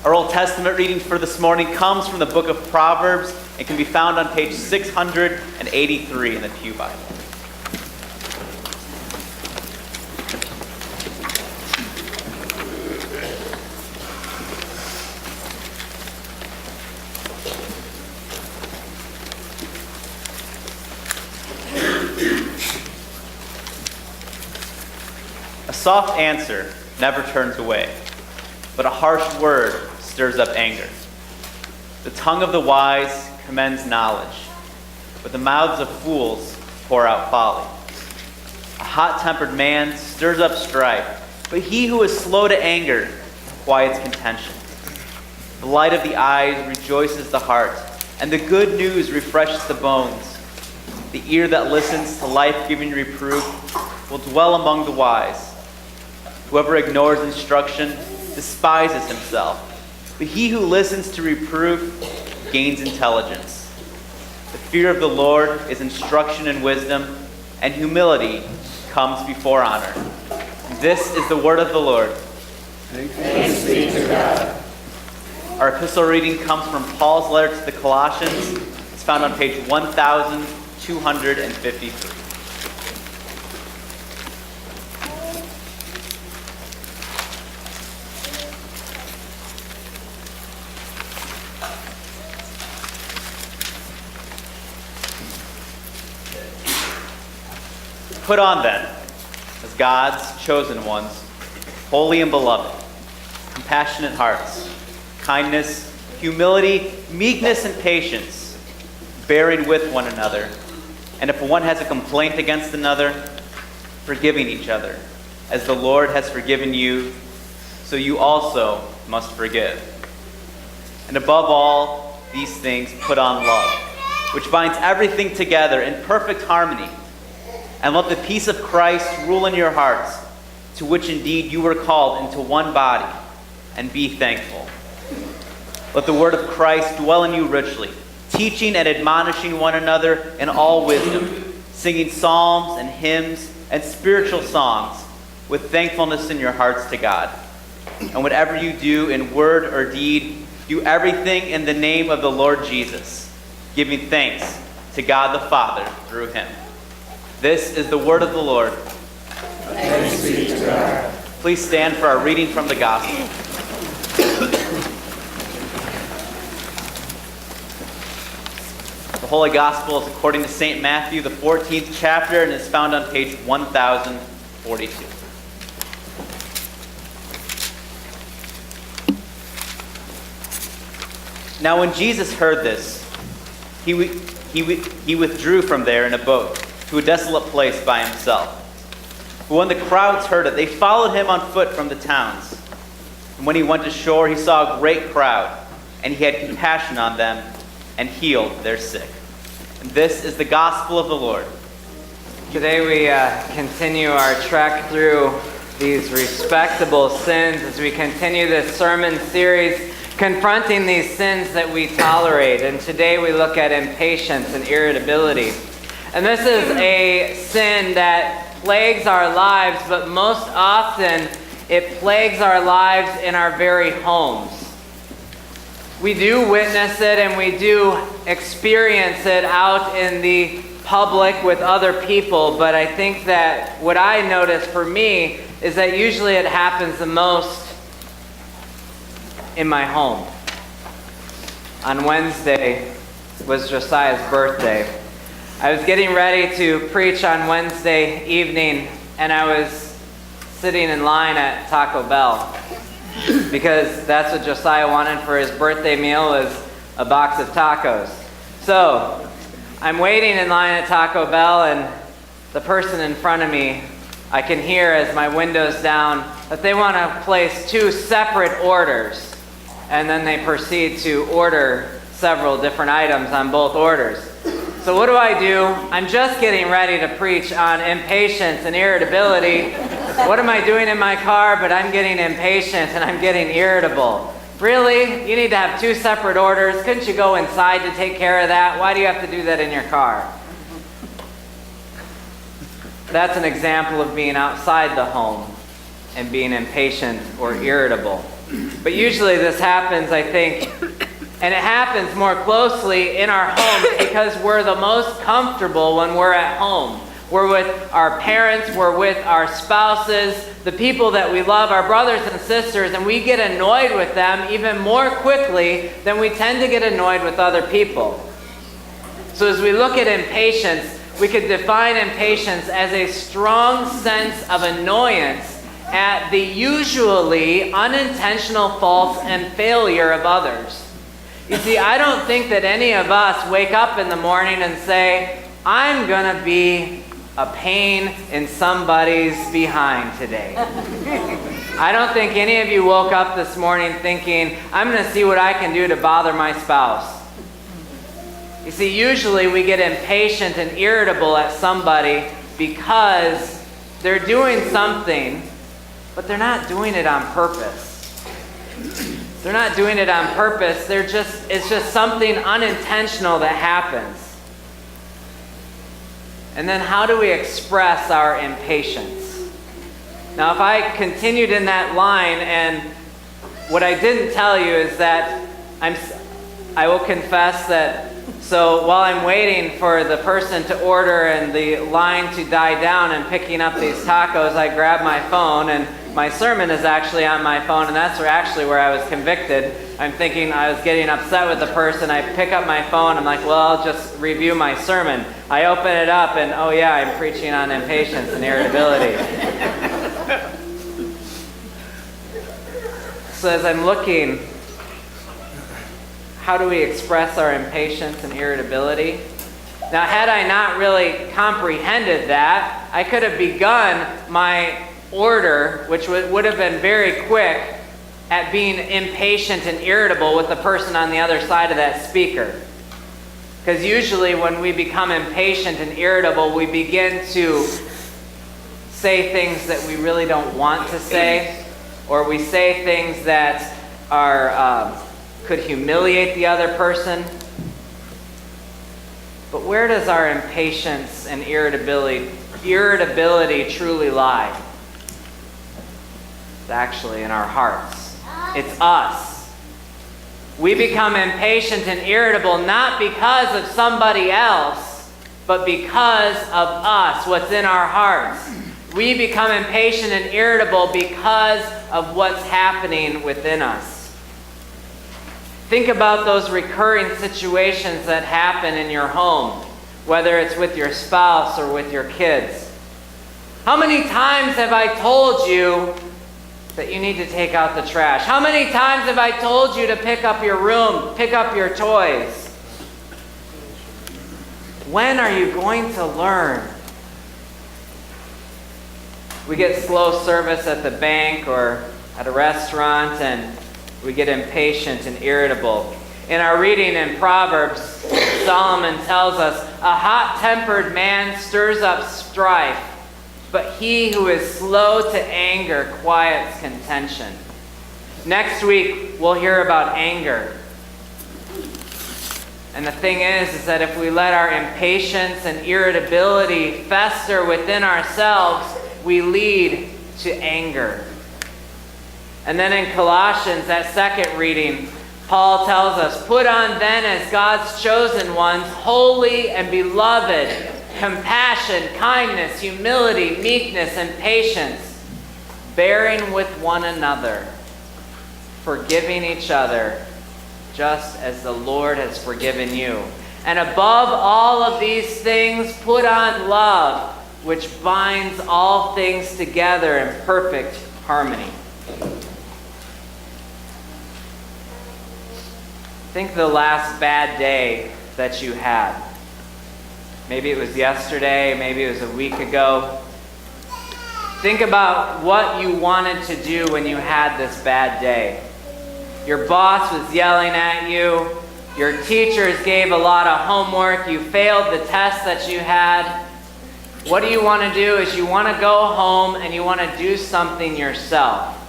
Our Old Testament reading for this morning comes from the book of Proverbs and can be found on page 683 in the Pew Bible. A soft answer never turns away, but a harsh word stirs up anger. The tongue of the wise commends knowledge, but the mouths of fools pour out folly. A hot-tempered man stirs up strife, but he who is slow to anger quiets contention. The light of the eyes rejoices the heart, and the good news refreshes the bones. The ear that listens to life-giving reproof will dwell among the wise. Whoever ignores instruction despises himself, but he who listens to reproof gains intelligence. The fear of the Lord is instruction and wisdom, and humility comes before honor. This is the word of the Lord. Thanks be to God. Our epistle reading comes from Paul's letter to the Colossians. It's found on page 1253. Put on then, as God's chosen ones, holy and beloved, compassionate hearts, kindness, humility, meekness, and patience, bearing with one another, and if one has a complaint against another, forgiving each other, as the Lord has forgiven you, so you also must forgive. And above all these things, put on love, which binds everything together in perfect harmony. And let the peace of Christ rule in your hearts, to which indeed you were called into one body, and be thankful. Let the word of Christ dwell in you richly, teaching and admonishing one another in all wisdom, singing psalms and hymns and spiritual songs with thankfulness in your hearts to God. And whatever you do in word or deed, do everything in the name of the Lord Jesus, giving thanks to God the Father through him. This is the word of the Lord. Thanks be to God. Please stand for our reading from the Gospel. The Holy Gospel is according to St. Matthew, the 14th chapter, and is found on page 1042. Now when Jesus heard this, he withdrew from there in a boat to a desolate place by himself. But when the crowds heard it, they followed him on foot from the towns. And when he went ashore, he saw a great crowd, and he had compassion on them and healed their sick. And this is the gospel of the Lord. Today we continue our trek through these respectable sins as we continue this sermon series confronting these sins that we tolerate. And today we look at impatience and irritability. And this is a sin that plagues our lives, but most often it plagues our lives in our very homes. We do witness it and we do experience it out in the public with other people, but I think that what I notice for me is that usually it happens the most in my home. On Wednesday was Josiah's birthday. I was getting ready to preach on Wednesday evening, and I was sitting in line at Taco Bell because that's what Josiah wanted for his birthday meal, was a box of tacos. So I'm waiting in line at Taco Bell, and the person in front of me, I can hear as my window's down that they want to place 2 separate orders, and then they proceed to order several different items on both orders. So what do? I'm just getting ready to preach on impatience and irritability. What am I doing in my car? But I'm getting impatient and I'm getting irritable. Really? You need to have 2 separate orders? Couldn't you go inside to take care of that? Why do you have to do that in your car? That's an example of being outside the home and being impatient or irritable. But usually this happens, I think, and it happens more closely in our homes because we're the most comfortable when we're at home. We're with our parents, we're with our spouses, the people that we love, our brothers and sisters, and we get annoyed with them even more quickly than we tend to get annoyed with other people. So as we look at impatience, we could define impatience as a strong sense of annoyance at the usually unintentional faults and failure of others. You see, I don't think that any of us wake up in the morning and say, I'm going to be a pain in somebody's behind today. I don't think any of you woke up this morning thinking, I'm going to see what I can do to bother my spouse. You see, usually we get impatient and irritable at somebody because they're doing something, but they're not doing it on purpose. They're not doing it on purpose. It's just something unintentional that happens. And then how do we express our impatience? Now, if I continued in that line, and what I didn't tell you is that I will confess that, so while I'm waiting for the person to order and the line to die down and picking up these tacos, I grab my phone, and my sermon is actually on my phone, and that's where I was convicted. I'm thinking I was getting upset with the person. I pick up my phone. I'm like, well, I'll just review my sermon. I open it up, and oh yeah, I'm preaching on impatience and irritability. So as I'm looking, how do we express our impatience and irritability? Now, had I not really comprehended that, I could have begun my order, which would have been very quick, at being impatient and irritable with the person on the other side of that speaker. Because usually when we become impatient and irritable, we begin to say things that we really don't want to say, or we say things that could humiliate the other person. But where does our impatience and irritability truly lie? It's actually in our hearts. It's us. We become impatient and irritable not because of somebody else, but because of us, what's in our hearts. We become impatient and irritable because of what's happening within us. Think about those recurring situations that happen in your home, whether it's with your spouse or with your kids. How many times have I told you that you need to take out the trash? How many times have I told you to pick up your room, pick up your toys? When are you going to learn? We get slow service at the bank or at a restaurant, and we get impatient and irritable. In our reading in Proverbs, Solomon tells us, a hot-tempered man stirs up strife, but he who is slow to anger quiets contention. Next week, we'll hear about anger. And the thing is that if we let our impatience and irritability fester within ourselves, we lead to anger. And then in Colossians, that second reading, Paul tells us, put on then as God's chosen ones, holy and beloved, compassion, kindness, humility, meekness, and patience, bearing with one another, forgiving each other, just as the Lord has forgiven you. And above all of these things, put on love, which binds all things together in perfect harmony. Think the last bad day that you had. Maybe it was yesterday, maybe it was a week ago. Think about what you wanted to do when you had this bad day. Your boss was yelling at you. Your teachers gave a lot of homework. You failed the test that you had. What do you want to do is you want to go home and you want to do something yourself.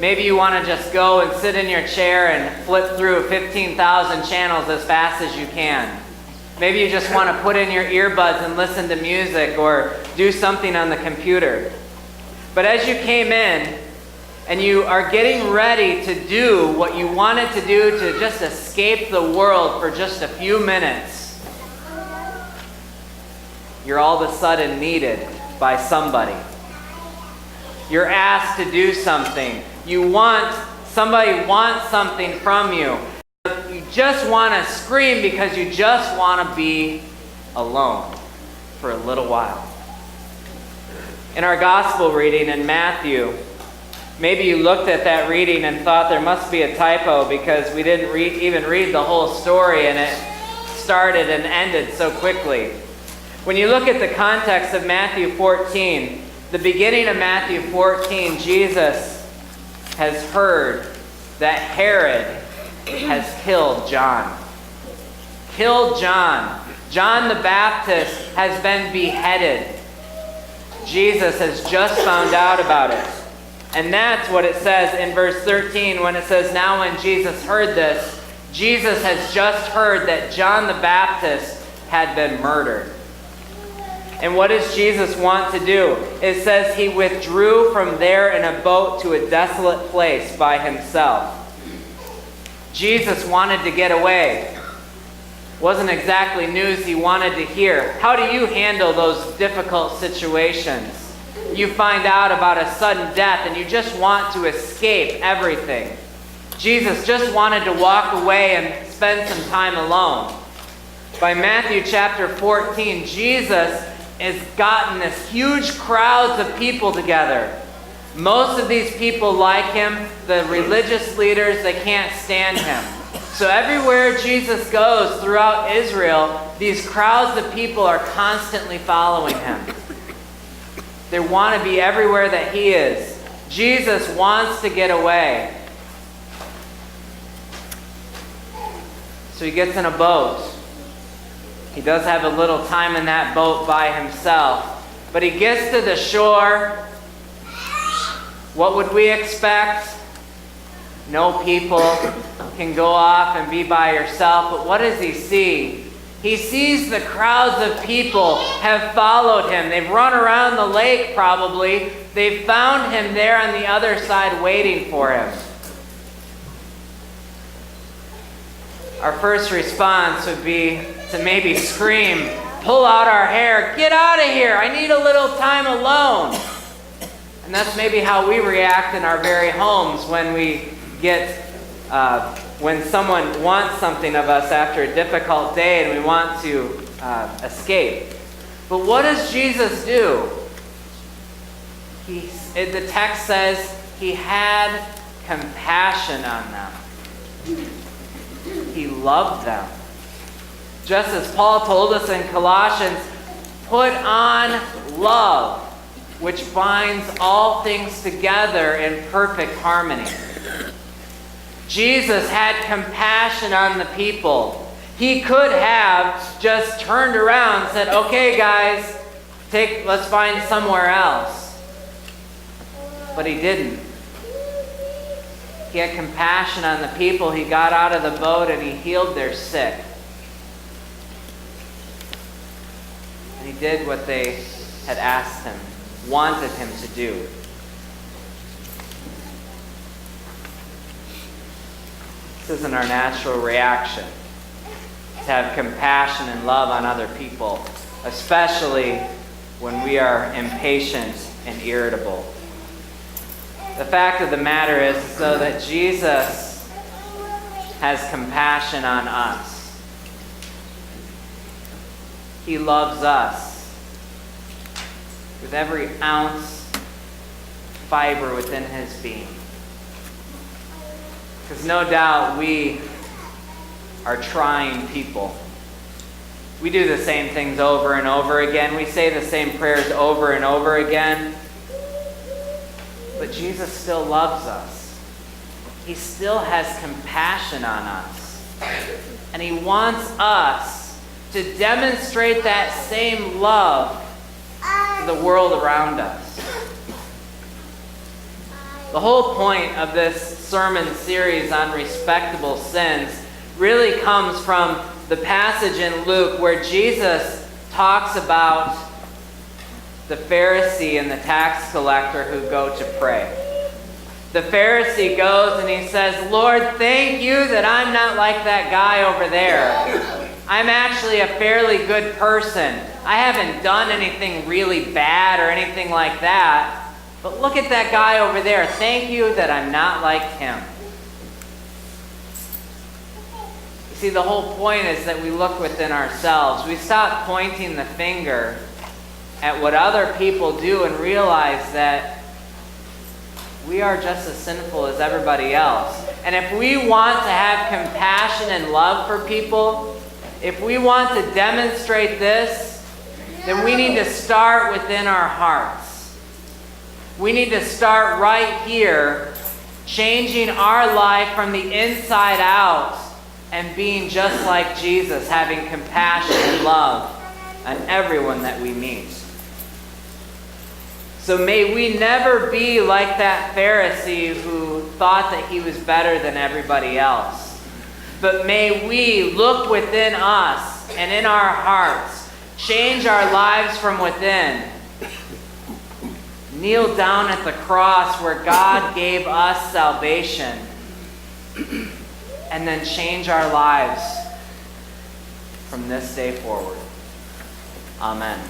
Maybe you want to just go and sit in your chair and flip through 15,000 channels as fast as you can. Maybe you just want to put in your earbuds and listen to music or do something on the computer. But as you came in, and you are getting ready to do what you wanted to do to just escape the world for just a few minutes, you're all of a sudden needed by somebody. You're asked to do something. Somebody wants something from you. You just want to scream because you just want to be alone for a little while. In our gospel reading in Matthew, maybe you looked at that reading and thought there must be a typo because we didn't even read the whole story and it started and ended so quickly. When you look at the context of Matthew 14, the beginning of Matthew 14, Jesus has heard that Herod has killed John. Killed John. John the Baptist has been beheaded. Jesus has just found out about it. And that's what it says in verse 13 when it says, now when Jesus heard this, Jesus has just heard that John the Baptist had been murdered. And what does Jesus want to do? It says he withdrew from there in a boat to a desolate place by himself. Jesus wanted to get away. Wasn't exactly news he wanted to hear. How do you handle those difficult situations? You find out about a sudden death and you just want to escape everything. Jesus just wanted to walk away and spend some time alone. By Matthew chapter 14, Jesus has gotten this huge crowds of people together. Most of these people like him. The religious leaders, they can't stand him. So everywhere Jesus goes throughout Israel, these crowds of people are constantly following him. They want to be everywhere that he is. Jesus wants to get away. So he gets in a boat. He does have a little time in that boat by himself. But he gets to the shore. What would we expect? No people, can go off and be by yourself. But what does he see? He sees the crowds of people have followed him. They've run around the lake probably. They've found him there on the other side waiting for him. Our first response would be to maybe scream, pull out our hair, get out of here, I need a little time alone. And that's maybe how we react in our very homes when we when someone wants something of us after a difficult day and we want to escape. But what does Jesus do? The text says he had compassion on them. He loved them. Just as Paul told us in Colossians, put on love, which binds all things together in perfect harmony. Jesus had compassion on the people. He could have just turned around and said, okay guys, let's find somewhere else. But he didn't. He had compassion on the people. He got out of the boat and he healed their sick. And he did what they had asked him, wanted him to do. This isn't our natural reaction, to have compassion and love on other people, especially when we are impatient and irritable. The fact of the matter is, so that Jesus has compassion on us. He loves us with every ounce, fiber within his being. Because no doubt we are trying people. We do the same things over and over again. We say the same prayers over and over again. But Jesus still loves us. He still has compassion on us. And he wants us to demonstrate that same love to the world around us. The whole point of this sermon series on respectable sins really comes from the passage in Luke where Jesus talks about the Pharisee and the tax collector who go to pray. The Pharisee goes and he says, Lord, thank you that I'm not like that guy over there. I'm actually a fairly good person. I haven't done anything really bad or anything like that. But look at that guy over there. Thank you that I'm not like him. You see, the whole point is that we look within ourselves. We stop pointing the finger at what other people do and realize that we are just as sinful as everybody else. And if we want to have compassion and love for people, if we want to demonstrate this, then we need to start within our hearts. We need to start right here, changing our life from the inside out and being just like Jesus, having compassion and love on everyone that we meet. So may we never be like that Pharisee who thought that he was better than everybody else. But may we look within us and in our hearts, change our lives from within, kneel down at the cross where God gave us salvation, and then change our lives from this day forward. Amen.